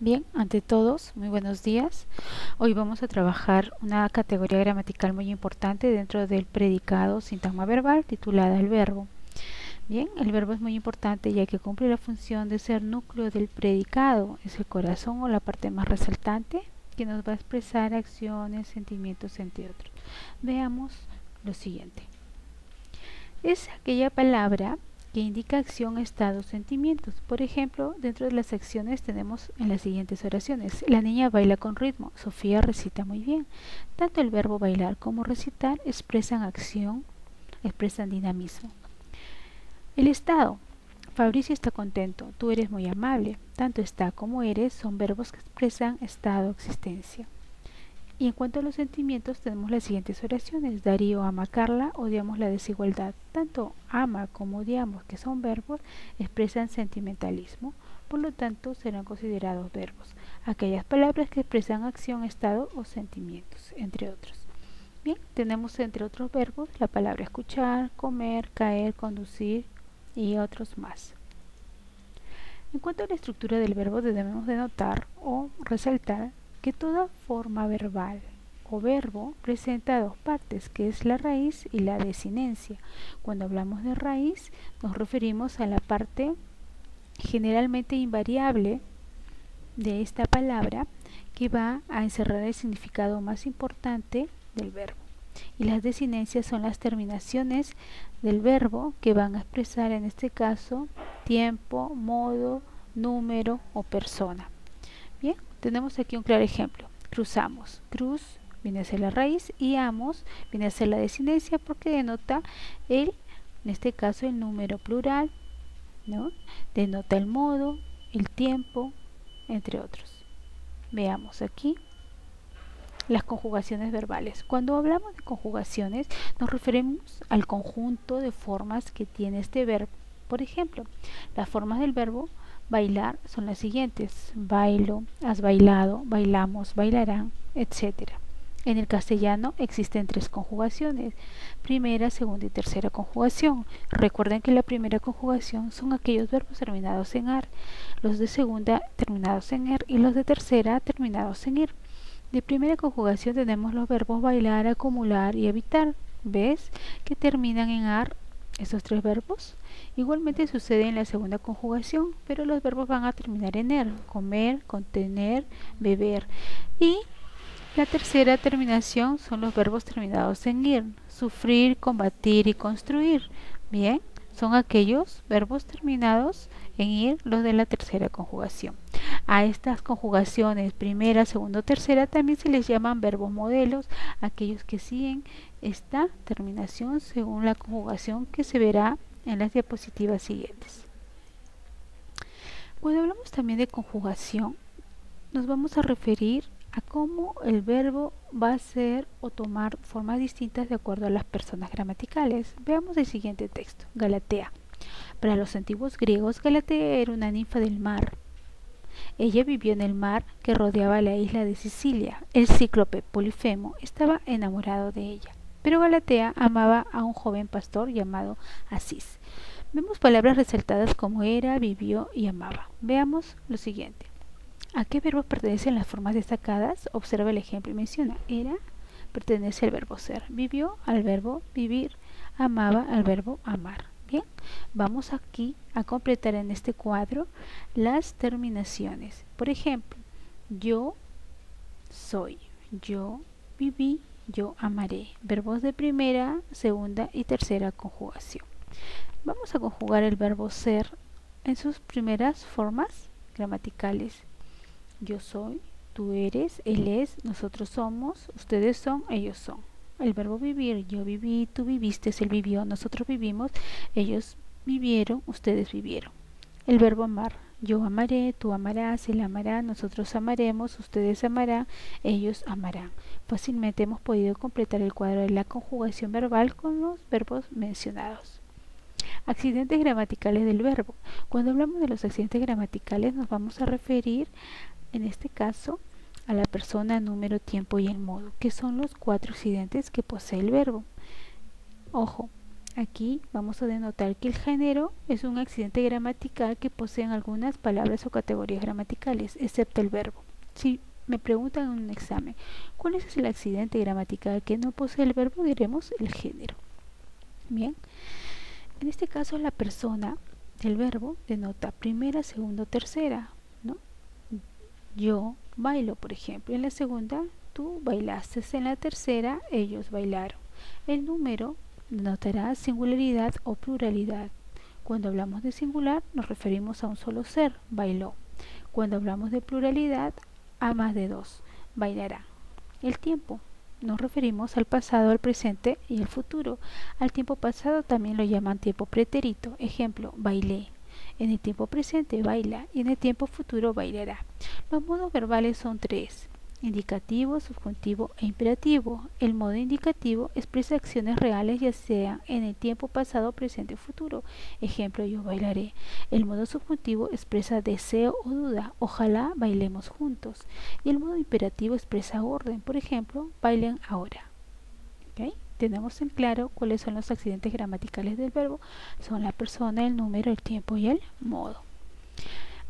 Bien, ante todos, muy buenos días. Hoy vamos a trabajar una categoría gramatical muy importante dentro del predicado sintagma verbal titulada el verbo. Bien, el verbo es muy importante ya que cumple la función de ser núcleo del predicado, es el corazón o la parte más resaltante que nos va a expresar acciones, sentimientos, entre otros. Veamos lo siguiente. Es aquella palabra que indica acción, estado, sentimientos. Por ejemplo, dentro de las acciones tenemos en las siguientes oraciones. La niña baila con ritmo. Sofía recita muy bien. Tanto el verbo bailar como recitar expresan acción, expresan dinamismo. El estado. Fabricio está contento. Tú eres muy amable. Tanto está como eres son verbos que expresan estado, existencia. Y en cuanto a los sentimientos, tenemos las siguientes oraciones. Darío ama a Carla, odiamos la desigualdad. Tanto ama como odiamos, que son verbos, expresan sentimentalismo, por lo tanto serán considerados verbos. Aquellas palabras que expresan acción, estado o sentimientos, entre otros. Bien, tenemos entre otros verbos la palabra escuchar, comer, caer, conducir y otros más. En cuanto a la estructura del verbo, debemos de notar o resaltar que toda forma verbal o verbo presenta dos partes, que es la raíz y la desinencia. Cuando hablamos de raíz, nos referimos a la parte generalmente invariable de esta palabra que va a encerrar el significado más importante del verbo. Y las desinencias son las terminaciones del verbo que van a expresar en este caso tiempo, modo, número o persona. Bien, tenemos aquí un claro ejemplo. Cruzamos. Cruz viene a ser la raíz y amos viene a ser la desinencia porque denota en este caso el número plural, ¿no? Denota el modo, el tiempo, entre otros. Veamos aquí las conjugaciones verbales. Cuando hablamos de conjugaciones nos referimos al conjunto de formas que tiene este verbo. Por ejemplo, las formas del verbo bailar son las siguientes: bailo, has bailado, bailamos, bailarán, etc. En el castellano existen tres conjugaciones: primera, segunda y tercera conjugación. Recuerden que la primera conjugación son aquellos verbos terminados en ar, los de segunda terminados en er y los de tercera terminados en ir. De primera conjugación tenemos los verbos bailar, acumular y evitar. ¿Ves que terminan en ar estos tres verbos? Igualmente sucede en la segunda conjugación, pero los verbos van a terminar en er: comer, contener, beber. Y la tercera terminación son los verbos terminados en ir: sufrir, combatir y construir. Bien, son aquellos verbos terminados en ir los de la tercera conjugación. A estas conjugaciones primera, segunda o tercera también se les llaman verbos modelos, aquellos que siguen esta terminación según la conjugación que se verá en las diapositivas siguientes. Cuando hablamos también de conjugación, nos vamos a referir a cómo el verbo va a ser o tomar formas distintas de acuerdo a las personas gramaticales. Veamos el siguiente texto. Galatea. Para los antiguos griegos, Galatea era una ninfa del mar. Ella vivió en el mar que rodeaba la isla de Sicilia. El cíclope Polifemo estaba enamorado de ella, pero Galatea amaba a un joven pastor llamado Asís. Vemos palabras resaltadas como era, vivió y amaba. Veamos lo siguiente. ¿A qué verbos pertenecen las formas destacadas? Observa el ejemplo y menciona. Era pertenece al verbo ser, vivió al verbo vivir, amaba al verbo amar. Bien, vamos aquí a completar en este cuadro las terminaciones. Por ejemplo, yo soy, yo viví, yo amaré. Verbos de primera, segunda y tercera conjugación. Vamos a conjugar el verbo ser en sus primeras formas gramaticales. Yo soy, tú eres, él es, nosotros somos, ustedes son, ellos son. El verbo vivir: yo viví, tú viviste, él vivió, nosotros vivimos, ellos vivieron, ustedes vivieron. El verbo amar: yo amaré, tú amarás, él amará, nosotros amaremos, ustedes amarán, ellos amarán. Fácilmente hemos podido completar el cuadro de la conjugación verbal con los verbos mencionados. Accidentes gramaticales del verbo. Cuando hablamos de los accidentes gramaticales nos vamos a referir en este caso a la persona, número, tiempo y el modo, que son los cuatro accidentes que posee el verbo. Ojo, Aquí vamos a denotar que el género es un accidente gramatical que poseen algunas palabras o categorías gramaticales, excepto el verbo. Si me preguntan en un examen, ¿cuál es el accidente gramatical que no posee el verbo? Diremos el género. Bien, en este caso la persona del verbo denota primera, segunda o tercera, ¿no? Yo bailo, por ejemplo. En la segunda, tú bailaste. En la tercera, ellos bailaron. El número denotará singularidad o pluralidad. Cuando hablamos de singular, nos referimos a un solo ser, bailó. Cuando hablamos de pluralidad, a más de dos, bailará. El tiempo. Nos referimos al pasado, al presente y al futuro. Al tiempo pasado también lo llaman tiempo pretérito. Ejemplo, bailé. En el tiempo presente baila y en el tiempo futuro bailará. Los modos verbales son tres: indicativo, subjuntivo e imperativo. El modo indicativo expresa acciones reales ya sea en el tiempo pasado, presente o futuro. Ejemplo, yo bailaré. El modo subjuntivo expresa deseo o duda. Ojalá bailemos juntos. Y el modo imperativo expresa orden. Por ejemplo, bailen ahora. ¿Okay? Tenemos en claro cuáles son los accidentes gramaticales del verbo. Son la persona, el número, el tiempo y el modo.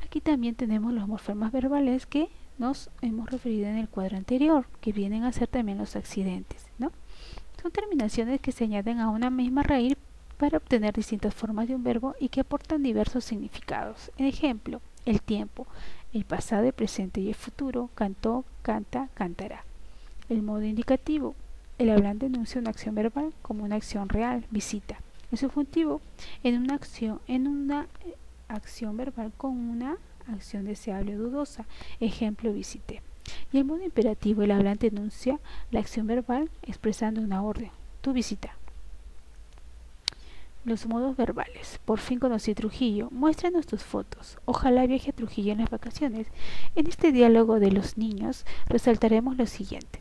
Aquí también tenemos los morfemas verbales que nos hemos referido en el cuadro anterior, que vienen a ser también los accidentes, ¿no? Son terminaciones que se añaden a una misma raíz para obtener distintas formas de un verbo y que aportan diversos significados. Ejemplo, el tiempo, el pasado, el presente y el futuro. Cantó, canta, cantará. El modo indicativo, el hablante enuncia una acción verbal como una acción real, visita. El subjuntivo, en una acción verbal con una acción deseable o dudosa. Ejemplo, visité. Y el modo imperativo, el hablante enuncia la acción verbal expresando una orden. Tu visita. Los modos verbales. Por fin conocí Trujillo. Muéstranos tus fotos. Ojalá viaje a Trujillo en las vacaciones. En este diálogo de los niños resaltaremos lo siguiente.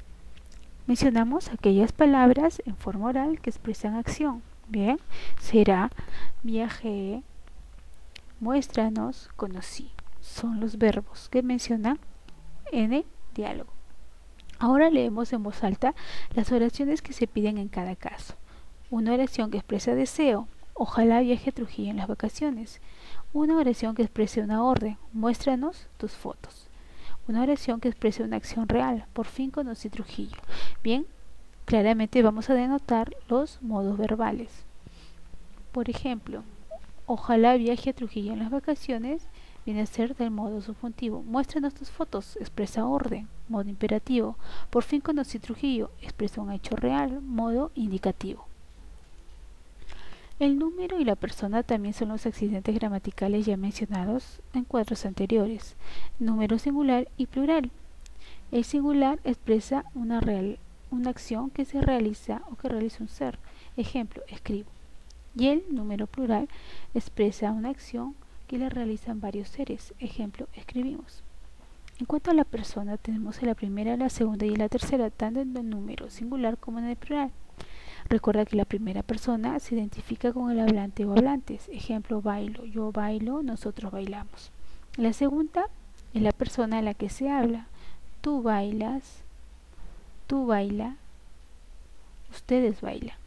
Mencionamos aquellas palabras en forma oral que expresan acción. Bien, será viajé, muéstranos, conocí. Son los verbos que mencionan en el diálogo. Ahora leemos en voz alta las oraciones que se piden en cada caso. Una oración que expresa deseo. Ojalá viaje a Trujillo en las vacaciones. Una oración que exprese una orden. Muéstranos tus fotos. Una oración que exprese una acción real. Por fin conocí Trujillo. Bien, claramente vamos a denotar los modos verbales. Por ejemplo, ojalá viaje a Trujillo en las vacaciones viene a ser del modo subjuntivo. Muéstranos tus fotos, expresa orden, modo imperativo. Por fin conocí Trujillo, expresa un hecho real, modo indicativo. El número y la persona también son los accidentes gramaticales ya mencionados en cuadros anteriores. Número singular y plural. El singular expresa una acción que se realiza o que realiza un ser. Ejemplo, escribo. Y el número plural expresa una acción que la realizan varios seres. Ejemplo, escribimos. En cuanto a la persona, tenemos en la primera, la segunda y la tercera, tanto en el número singular como en el plural. Recuerda que la primera persona se identifica con el hablante o hablantes. Ejemplo, bailo, yo bailo, nosotros bailamos. La segunda es la persona a la que se habla. Tú bailas, tú baila, ustedes bailan.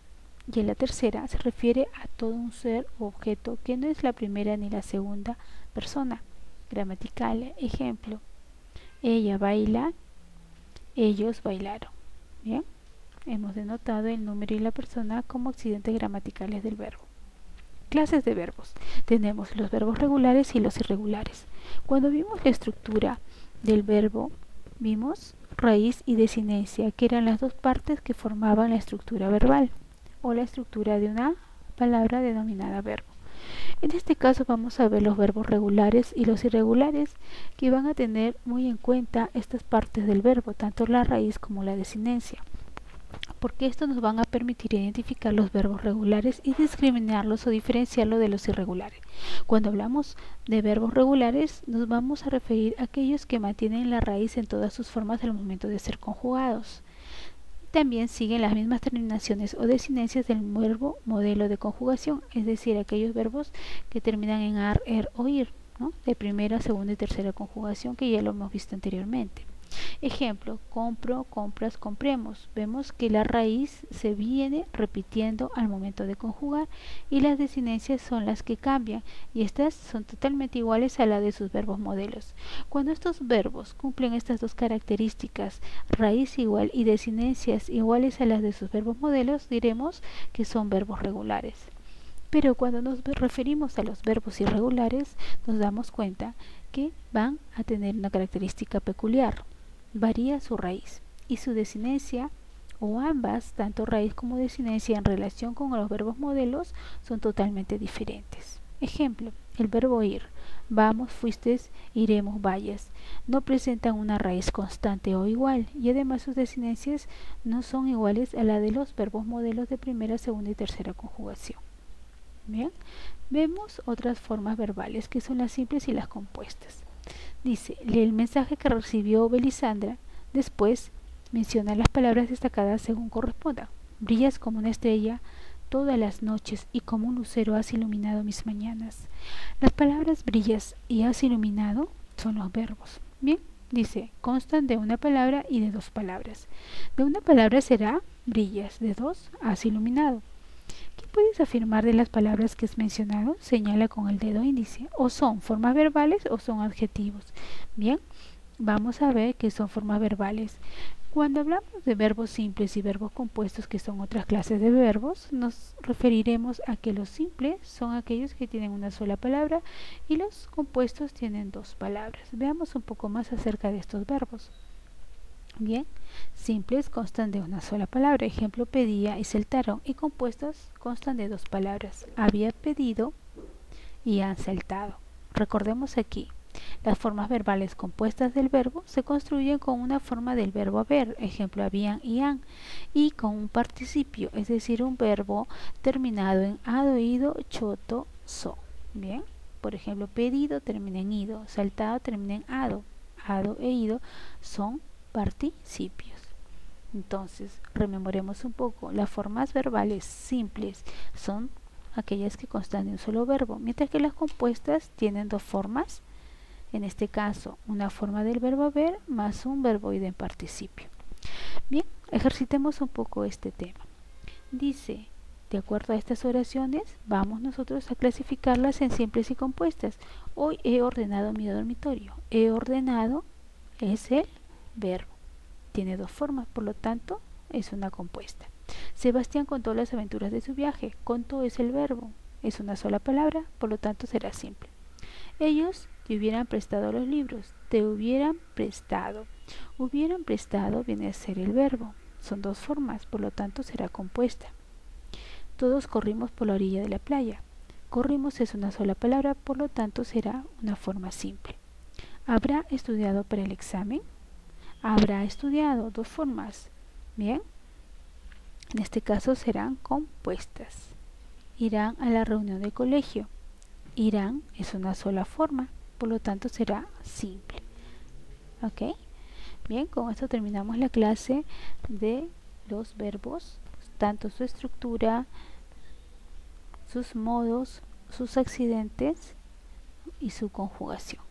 Y en la tercera se refiere a todo un ser o objeto que no es la primera ni la segunda persona. Gramatical, ejemplo, ella baila, ellos bailaron. Bien, hemos denotado el número y la persona como accidentes gramaticales del verbo. Clases de verbos. Tenemos los verbos regulares y los irregulares. Cuando vimos la estructura del verbo, vimos raíz y desinencia, que eran las dos partes que formaban la estructura verbal o la estructura de una palabra denominada verbo. En este caso vamos a ver los verbos regulares y los irregulares, que van a tener muy en cuenta estas partes del verbo, tanto la raíz como la desinencia, porque estos nos van a permitir identificar los verbos regulares y discriminarlos o diferenciarlos de los irregulares. Cuando hablamos de verbos regulares, nos vamos a referir a aquellos que mantienen la raíz en todas sus formas al momento de ser conjugados. También siguen las mismas terminaciones o desinencias del verbo modelo de conjugación, es decir, aquellos verbos que terminan en ar, er o ir, ¿no? De primera, segunda y tercera conjugación, que ya lo hemos visto anteriormente. Ejemplo, compro, compras, compremos. Vemos que la raíz se viene repitiendo al momento de conjugar y las desinencias son las que cambian y estas son totalmente iguales a la de sus verbos modelos. Cuando estos verbos cumplen estas dos características, raíz igual y desinencias iguales a las de sus verbos modelos, diremos que son verbos regulares. Pero cuando nos referimos a los verbos irregulares, nos damos cuenta que van a tener una característica peculiar. Varía su raíz y su desinencia, o ambas, tanto raíz como desinencia en relación con los verbos modelos, son totalmente diferentes. Ejemplo, el verbo ir, vamos, fuistes, iremos, vayas, no presentan una raíz constante o igual y además sus desinencias no son iguales a la de los verbos modelos de primera, segunda y tercera conjugación. Bien, vemos otras formas verbales que son las simples y las compuestas. Dice, lee el mensaje que recibió Belisandra, después menciona las palabras destacadas según corresponda. Brillas como una estrella todas las noches y como un lucero has iluminado mis mañanas. Las palabras brillas y has iluminado son los verbos. Bien, dice, constan de una palabra y de dos palabras. De una palabra será brillas, de dos has iluminado. ¿Qué puedes afirmar de las palabras que has mencionado? Señala con el dedo índice. O son formas verbales o son adjetivos. Bien, vamos a ver qué son formas verbales. Cuando hablamos de verbos simples y verbos compuestos, que son otras clases de verbos, nos referiremos a que los simples son aquellos que tienen una sola palabra y los compuestos tienen dos palabras. Veamos un poco más acerca de estos verbos. Bien, simples constan de una sola palabra, ejemplo pedía y saltaron, y compuestos constan de dos palabras, había pedido y han saltado. Recordemos aquí, las formas verbales compuestas del verbo se construyen con una forma del verbo haber, ejemplo habían y han, y con un participio, es decir, un verbo terminado en ado, ido, choto, so. Bien, por ejemplo, pedido termina en ido, saltado termina en ado e ido son participios. Entonces, rememoremos un poco, las formas verbales simples son aquellas que constan de un solo verbo, mientras que las compuestas tienen dos formas, en este caso una forma del verbo haber más un verboide en participio. Bien, ejercitemos un poco este tema. Dice, de acuerdo a estas oraciones, vamos nosotros a clasificarlas en simples y compuestas. Hoy he ordenado mi dormitorio. He ordenado es el verbo. Tiene dos formas, por lo tanto, es una compuesta. Sebastián contó las aventuras de su viaje. Contó es el verbo. Es una sola palabra, por lo tanto será simple. Ellos te hubieran prestado los libros. Te hubieran prestado. Hubieran prestado viene a ser el verbo. Son dos formas, por lo tanto será compuesta. Todos corrimos por la orilla de la playa. Corrimos es una sola palabra, por lo tanto será una forma simple. ¿Habrá estudiado para el examen? Habrá estudiado, dos formas. Bien, en este caso serán compuestas. Irán a la reunión del colegio. Irán es una sola forma, por lo tanto será simple. ¿Ok? Bien, con esto terminamos la clase de los verbos, tanto su estructura, sus modos, sus accidentes y su conjugación.